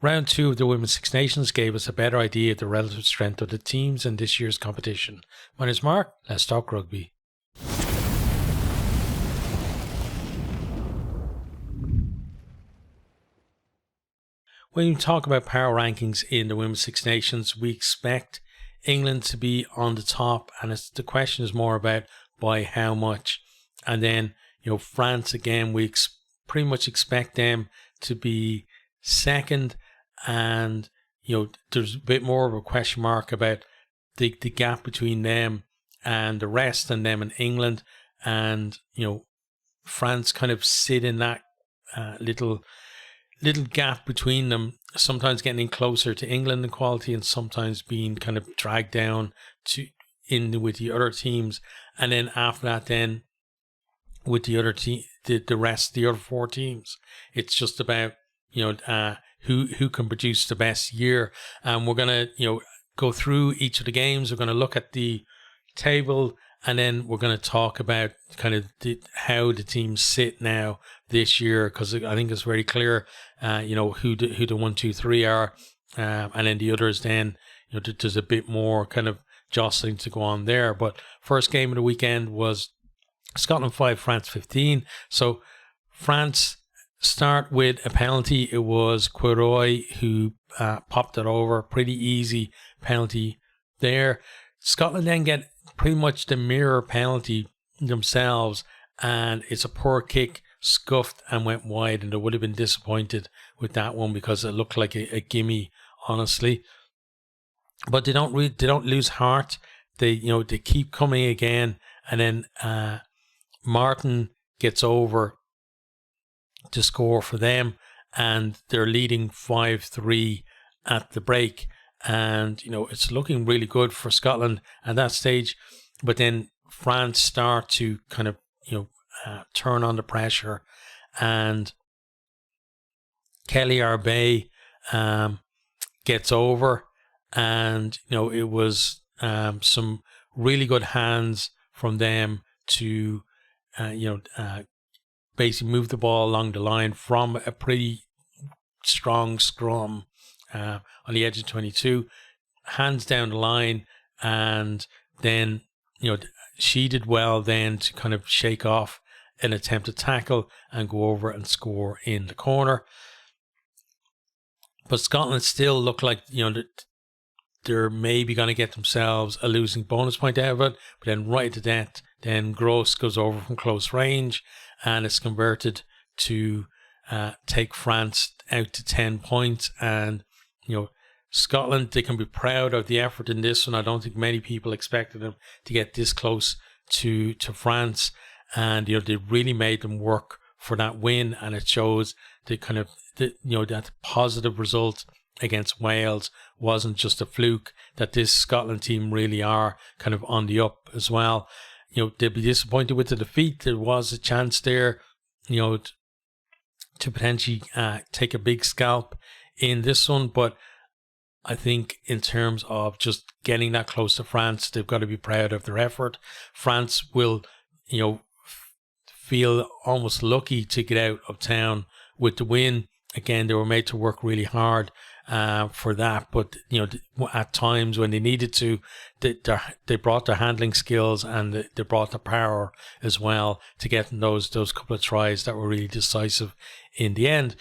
Round 2 of the Women's Six Nations gave us a better idea of the relative strength of the teams in this year's competition. My name is Mark, let's talk rugby. When you talk about power rankings in the Women's Six Nations, we expect England to be on the top, and the question is more about by how much. And then, France again, we pretty much expect them to be second, and there's a bit more of a question mark about the gap between them and the rest, and them and England. And France kind of sit in that little gap between them, sometimes getting closer to England in quality and sometimes being kind of dragged down with the other teams. And then after that, then with the other the other 4 teams, it's just about who can produce the best year. And we're gonna go through each of the games. We're gonna look at the table, and then we're going to talk about kind of how the teams sit now this year, because I think it's very clear, who the 1, 2, 3 are, and then the others. Then there's a bit more kind of jostling to go on there. But first game of the weekend was Scotland 5, France 15. So France start with a penalty. It was Quiroy who popped it over. Pretty easy penalty there. Scotland then get pretty much the mirror penalty themselves, and it's a poor kick, scuffed and went wide, and they would have been disappointed with that one because it looked like a gimme, honestly. But they don't lose heart. They keep coming again, and then Martin gets over to score for them, and they're leading 5-3 at the break. And it's looking really good for Scotland at that stage, but then France start to kind of turn on the pressure, and Kelly Arbey gets over, and it was some really good hands from them to basically move the ball along the line from a pretty strong scrum on the edge of 22, hands down the line. And then she did well then to kind of shake off an attempted tackle and go over and score in the corner. But Scotland still look like they're maybe going to get themselves a losing bonus point out of it. But then right to that, then Gross goes over from close range, and it's converted to take France out to 10 points. And Scotland, they can be proud of the effort in this one. I don't think many people expected them to get this close to France, and they really made them work for that win. And it shows the kind of that positive result against Wales wasn't just a fluke, that this Scotland team really are kind of on the up as well. They'll be disappointed with the defeat. There was a chance there, to potentially take a big scalp in this one, but I think in terms of just getting that close to France, they've got to be proud of their effort. France will, feel almost lucky to get out of town with the win. Again, they were made to work really hard for that, but at times when they needed to, they brought their handling skills, and they brought the power as well to get those couple of tries that were really decisive in the end.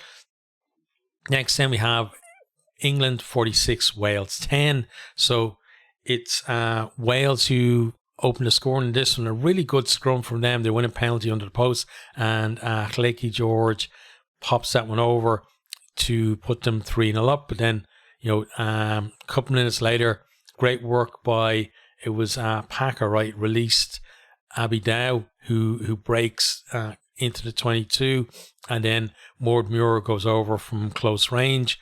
Next, then we have England 46, Wales 10. So it's Wales who opened the scoring in this one. A really good scrum from them. They win a penalty under the post, and Clecky George pops that one over to put them 3-0 up. But then, a couple minutes later, great work by, it was Packer, right, released Abby Dow, who breaks into the 22, and then Maud Muir goes over from close range.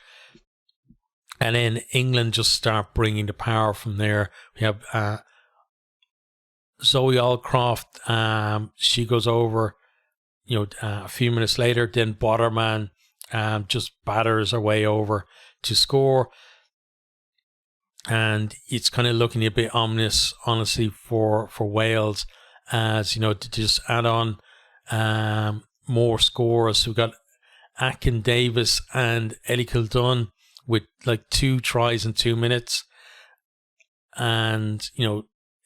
And then England just start bringing the power from there. We have Zoe Aldcroft. She goes over, a few minutes later. Then Botterman just batters her way over to score. And it's kind of looking a bit ominous, honestly, for Wales, as to just add on more scores. We've got Atkin Davis and Ellie Kildun with like 2 tries in 2 minutes. And,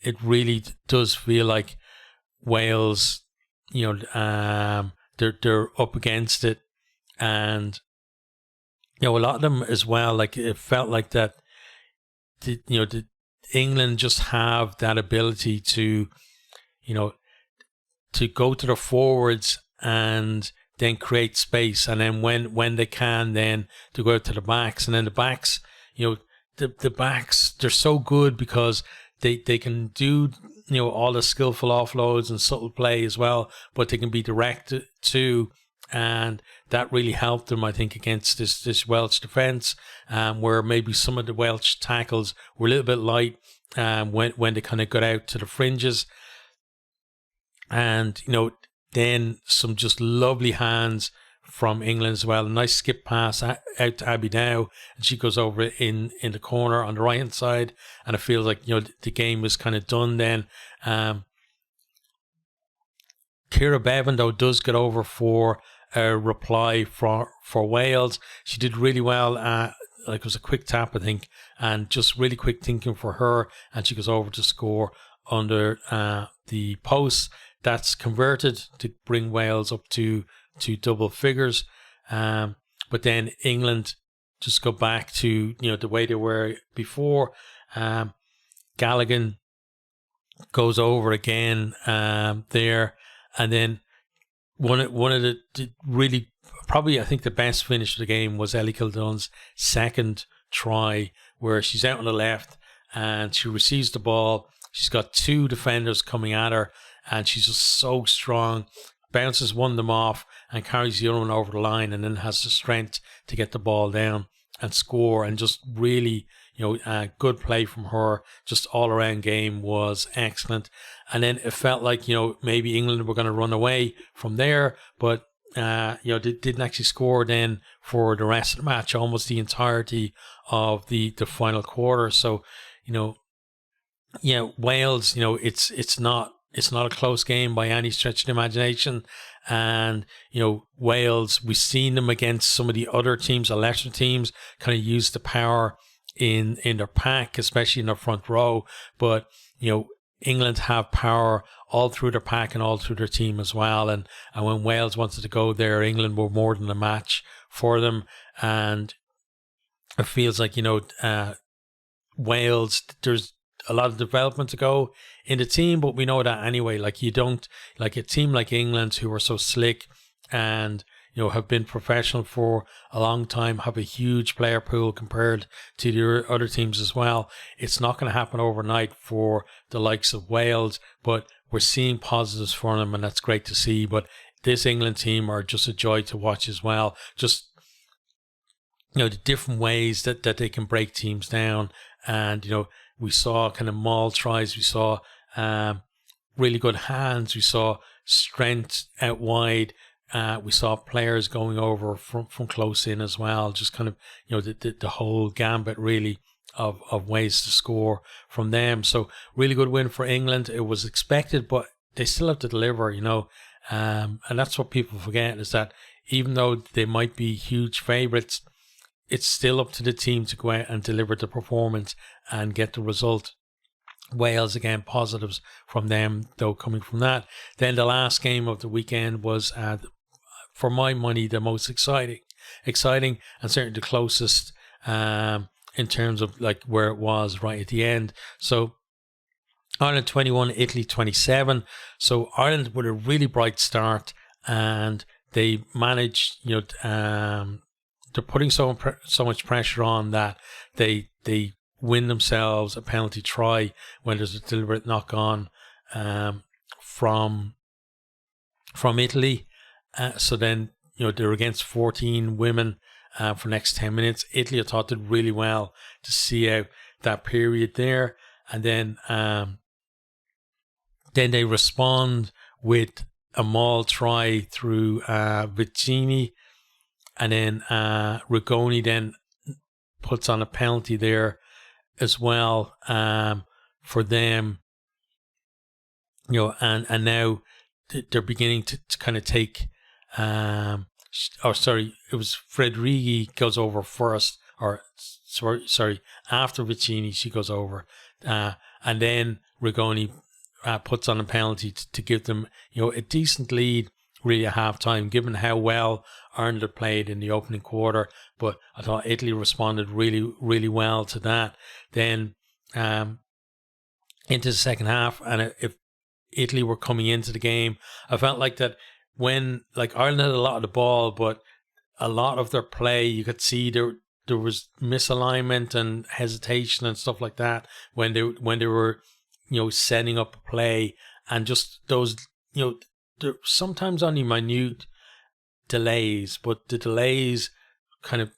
it really does feel like Wales, they're up against it. And, a lot of them as well, like it felt like that, the England just have that ability to, to go to the forwards and then create space. And then when they can, then to go out to the backs. And then the backs, the backs, they're so good because they can do, all the skillful offloads and subtle play as well, but they can be directed too. And that really helped them, I think, against this Welsh defence, where maybe some of the Welsh tackles were a little bit light when they kind of got out to the fringes. And, then some just lovely hands from England as well. A nice skip pass out to Abby Dow, and she goes over in the corner on the right hand side, and it feels like the game was kind of done then. Ciara Bevan though does get over for a reply for Wales. She did really well. Like it was a quick tap, I think, and just really quick thinking for her, and she goes over to score under the post. That's converted to bring Wales up to double figures. But then England just go back to, the way they were before. Galligan goes over again there. And then one of the really, probably I think the best finish of the game was Ellie Kildun's second try, where she's out on the left and she receives the ball. She's got 2 defenders coming at her, and she's just so strong, bounces one of them off and carries the other one over the line, and then has the strength to get the ball down and score. And just really, good play from her. Just all around game was excellent. And then it felt like, maybe England were going to run away from there, but they didn't actually score then for the rest of the match, almost the entirety of the final quarter. So, Wales, it's not a close game by any stretch of the imagination. And, Wales, we've seen them against some of the other teams, the lesser teams, kind of use the power in their pack, especially in their front row. But, England have power all through their pack and all through their team as well. And when Wales wanted to go there, England were more than a match for them. And it feels like, Wales, there's a lot of development to go in the team, but we know that anyway. Like, you don't, like a team like England, who are so slick and have been professional for a long time, have a huge player pool compared to the other teams as well. It's not going to happen overnight for the likes of Wales, but we're seeing positives for them, and that's great to see. But this England team are just a joy to watch as well. Just the different ways that they can break teams down. And we saw kind of maul tries. We saw really good hands. We saw strength out wide. We saw players going over from close in as well. Just kind of, the whole gambit really of ways to score from them. So really good win for England. It was expected, but they still have to deliver, and that's what people forget, is that even though they might be huge favourites, it's still up to the team to go out and deliver the performance and get the result. Wales, again, positives from them, though, coming from that. Then the last game of the weekend was, for my money, the most exciting and certainly the closest in terms of like where it was right at the end. So Ireland 21, Italy 27. So Ireland with a really bright start, and they managed, they're putting so much pressure on that they win themselves a penalty try when there's a deliberate knock on from Italy. So then, they're against 14 women for the next 10 minutes. Italy, I thought, did really well to see out that period there. And then they respond with a maul try through Vicini. And then Rigoni then puts on a penalty there as well for them. And now they're beginning to kind of take... it was Fredrighi goes over first or sorry, after Vicini, she goes over, and then Rigoni puts on a penalty to give them, a decent lead really at half time, given how well Ireland had played in the opening quarter. But I thought Italy responded really, really well to that. Then into the second half, and if Italy were coming into the game, I felt like that when Ireland had a lot of the ball, but a lot of their play, you could see there was misalignment and hesitation and stuff like that when they were setting up a play, and just those they're sometimes only minute delays, but the delays kind of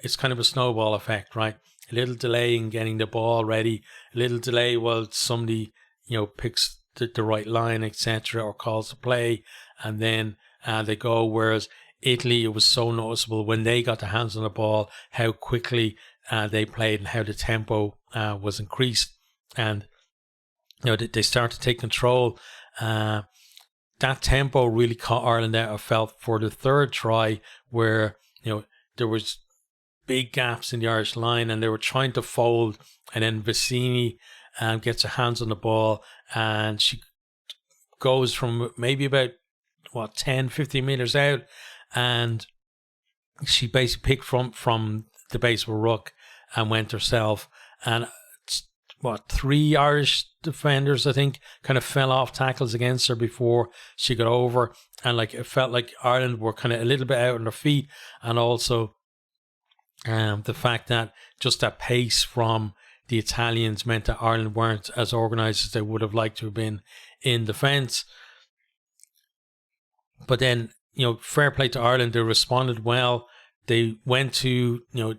it's kind of a snowball effect, right? A little delay in getting the ball ready, a little delay while somebody picks the right line, etc., or calls the play, and then they go. Whereas Italy, it was so noticeable when they got their hands on the ball how quickly they played and how the tempo was increased, and they start to take control. That tempo really caught Ireland out, I felt, for the third try, where there was big gaps in the Irish line and they were trying to fold, and then Vicini gets her hands on the ball, and she goes from maybe about 10-15 meters out, and she basically picked from the base of a ruck and went herself, and 3 Irish defenders, I think, kind of fell off tackles against her before she got over, and it felt like Ireland were kind of a little bit out on their feet, and also the fact that just that pace from the Italians meant that Ireland weren't as organised as they would have liked to have been in defence. But then, fair play to Ireland, they responded well. They went to the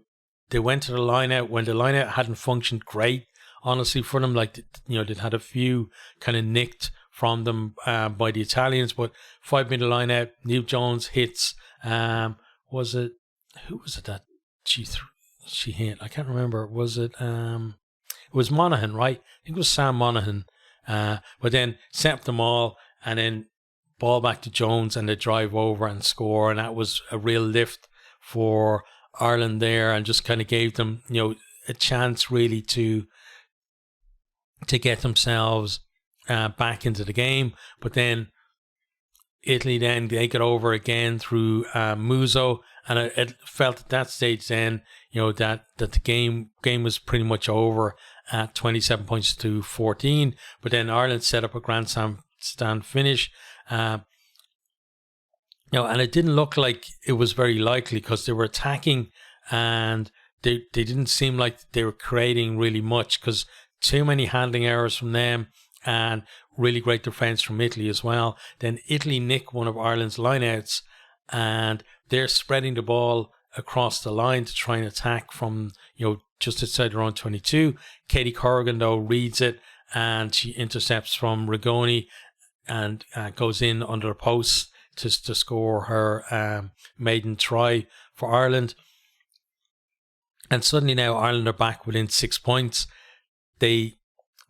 line out when the line out hadn't functioned great, honestly, for them. They'd had a few kind of nicked from them by the Italians, but 5-minute line out, Neil Jones hits, who was it that she hit? I can't remember. Was it was Monaghan, right? I think it was Sam Monaghan. But then set them all, and then ball back to Jones, and they drive over and score, and that was a real lift for Ireland there, and just kind of gave them a chance really to get themselves back into the game. But then Italy, then they got over again through Muso, and it felt at that stage then that the game was pretty much over at 27 points to 14. But then Ireland set up a grandstand finish, and it didn't look like it was very likely, because they were attacking and they didn't seem like they were creating really much, because too many handling errors from them and really great defence from Italy as well. Then Italy nick one of Ireland's lineouts, and they're spreading the ball across the line to try and attack from just outside their own 22. Katie Corrigan though reads it, and she intercepts from Rigoni and goes in under the post to score her maiden try for Ireland. And suddenly now Ireland are back within 6 points. They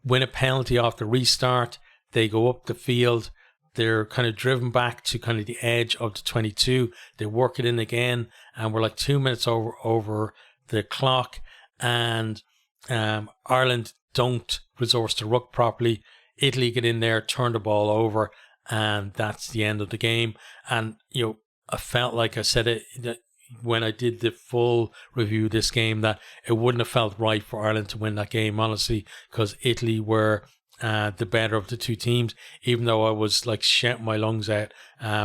win a penalty off the restart. They go up the field. They're kind of driven back to kind of the edge of the 22. They work it in again, and we're 2 minutes over the clock, and Ireland don't resource to ruck properly. Italy get in there, turn the ball over, and that's the end of the game. And I felt like I said it when I did the full review of this game, that it wouldn't have felt right for Ireland to win that game, honestly, because Italy were the better of the two teams, even though I was shouting my lungs out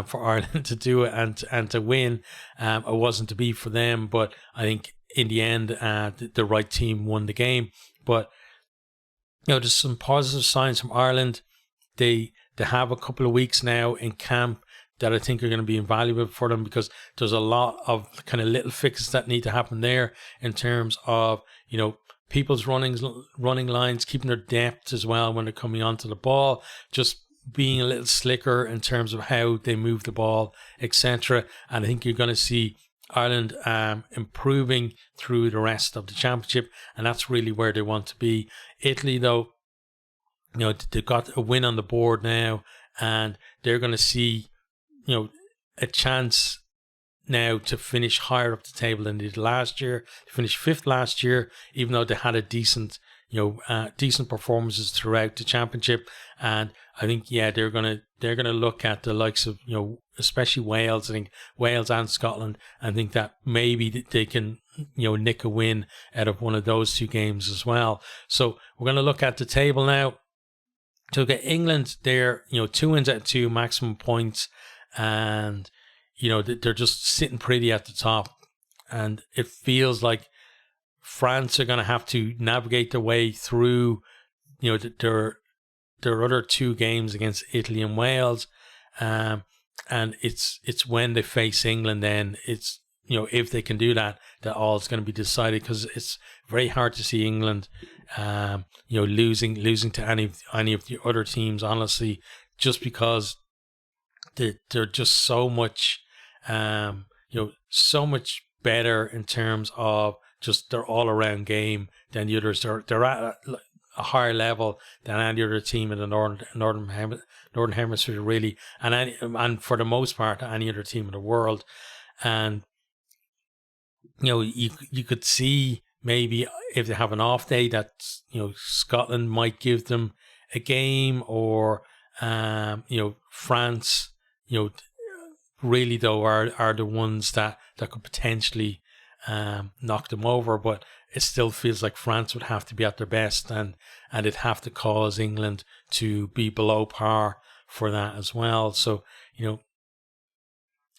for Ireland to do it and to win. It wasn't to be for them, but I think in the end the right team won the game. But there's some positive signs from Ireland. They have a couple of weeks now in camp that I think are going to be invaluable for them, because there's a lot of kind of little fixes that need to happen there in terms of people's running lines, keeping their depth as well when they're coming onto the ball, just being a little slicker in terms of how they move the ball, etc. And I think you're going to see Ireland improving through the rest of the championship, and that's really where they want to be. Italy, though, they've got a win on the board now, and they're going to see a chance now to finish higher up the table than they did last year. They finished 5th last year, even though they had a decent performances throughout the championship. And I think, they're gonna look at the likes of, especially Wales. I think Wales and Scotland. I think that maybe they can, nick a win out of one of those two games as well. So we're going to look at the table now. To get England, they're 2 wins out of 2 maximum points, and they're just sitting pretty at the top. And it feels like France are going to have to navigate their way through, their other 2 games against Italy and Wales, and it's when they face England, then it's if they can do that, that all is going to be decided, because it's very hard to see England, losing to any of the other teams, honestly, just because they're just so much, so much better in terms of just their all-around game than the others. They're at a higher level than any other team in the northern hemisphere, really, and for the most part, any other team in the world. And you could see maybe if they have an off day that Scotland might give them a game, or France, really though are the ones that could potentially knock them over. But it still feels like France would have to be at their best, and it'd have to cause England to be below par for that as well. So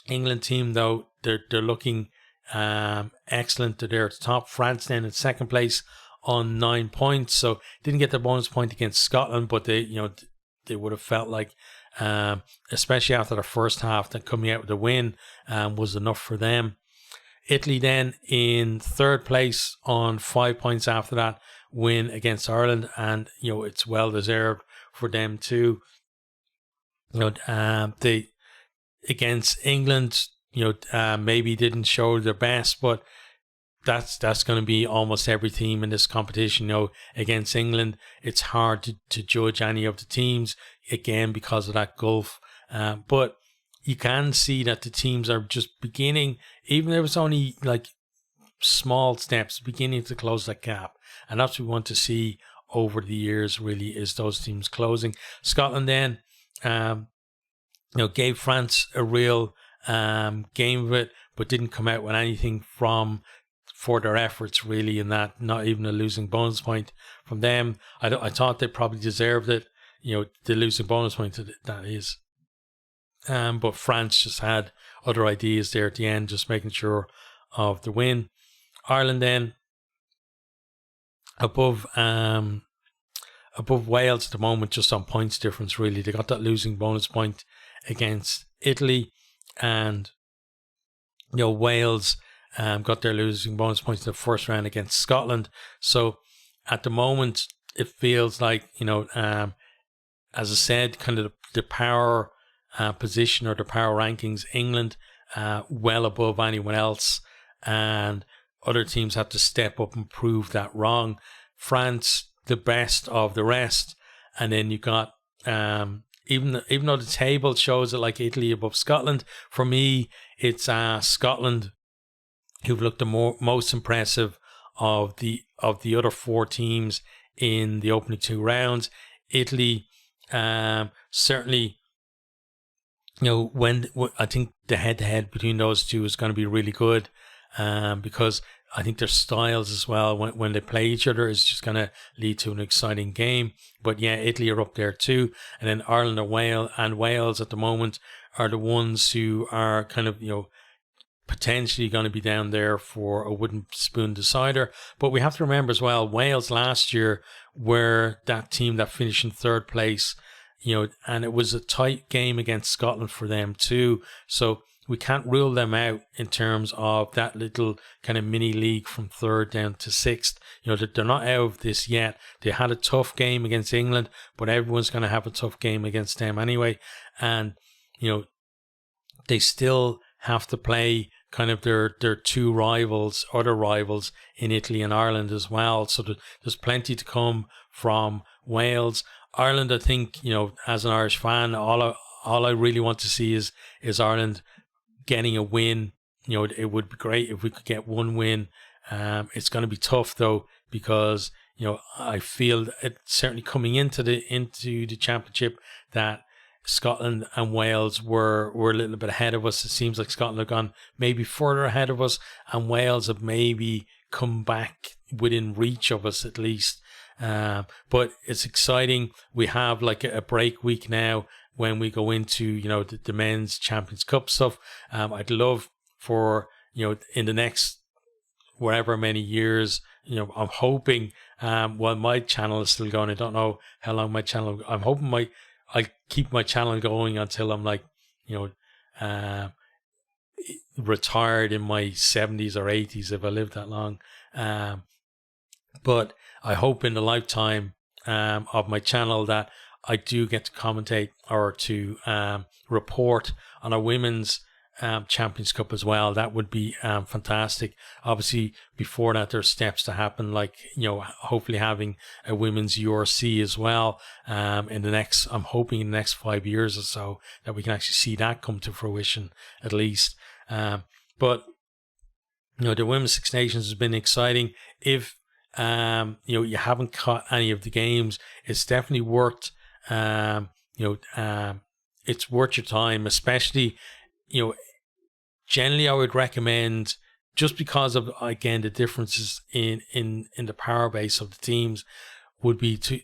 England team, though, they're looking excellent. They're at the top. France then in second place on 9 points, so didn't get the bonus point against Scotland, but they would have felt like, especially after the first half, that coming out with a win was enough for them. Italy then in third place on 5 points after that win against Ireland, and it's well deserved for them too. They against England, maybe didn't show their best, but that's going to be almost every team in this competition. Against England, it's hard to judge any of the teams, again, because of that gulf. But you can see that the teams are just beginning, even if it was only like small steps, beginning to close that gap. And that's what we want to see over the years, really, is those teams closing. Scotland then, gave France a real game of it, but didn't come out with anything for their efforts, really, in that, not even a losing bonus point from them. I thought they probably deserved it, the losing bonus point that is. But France just had other ideas there at the end, just making sure of the win. Ireland then above Wales at the moment, just on points difference, really. They got that losing bonus point against Italy, and Wales got their losing bonus points in the first round against Scotland. So at the moment, it feels like, as I said, kind of the power position or the power rankings, England well above anyone else, and other teams have to step up and prove that wrong. France, the best of the rest, and then you got even though the table shows it like Italy above Scotland, for me it's Scotland who've looked the most impressive of the other 4 teams in the opening 2 rounds. Italy, certainly, when I think the head-to-head between those two is going to be really good, because I think their styles as well, when they play each other, is just going to lead to an exciting game. But yeah, Italy are up there too, and then Ireland and Wales at the moment are the ones who are kind of potentially going to be down there for a wooden spoon decider. But we have to remember as well, Wales last year were that team that finished in third place, and it was a tight game against Scotland for them too. So we can't rule them out in terms of that little kind of mini league from third down to sixth. They're not out of this yet. They had a tough game against England, but everyone's going to have a tough game against them anyway. And, they still have to play kind of their 2 other rivals in Italy and Ireland as well. So there's plenty to come from Wales. Ireland, I think, as an Irish fan, all I really want to see is Ireland getting a win, it would be great if we could get one win. It's going to be tough though, because I feel it certainly coming into the championship that Scotland and Wales were a little bit ahead of us. It seems like Scotland have gone maybe further ahead of us, and Wales have maybe come back within reach of us at least. But it's exciting. We have like a break week now when we go into the men's Champions Cup stuff. I'd love for in the next whatever many years, I'm hoping while my channel is still going, I don't know how long my channel, I'm hoping I keep my channel going until I'm like retired in my 70s or 80s if I live that long. But I hope in the lifetime of my channel that I do get to commentate or to report on a women's Champions Cup as well. That would be fantastic. Obviously, before that, there's steps to happen, like hopefully having a women's URC as well. In the next, I'm hoping in the next 5 years or so that we can actually see that come to fruition at least. But the Women's Six Nations has been exciting. If you haven't caught any of the games, it's definitely worth it's worth your time, especially generally I would recommend, just because of again the differences in the power base of the teams, would be to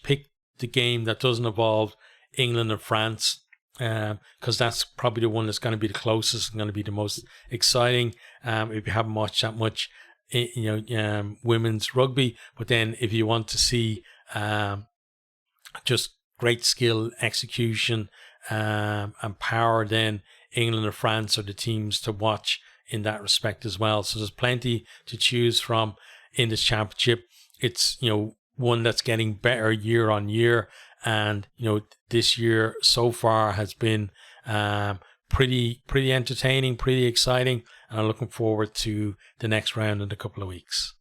pick the game that doesn't involve England and France, because that's probably the one that's going to be the closest and going to be the most exciting. If you haven't watched that much women's rugby, but then if you want to see just great skill, execution, and power, then England or France are the teams to watch in that respect as well. So there's plenty to choose from in this championship. It's one that's getting better year on year, and this year so far has been pretty entertaining, pretty exciting, and I'm looking forward to the next round in a couple of weeks.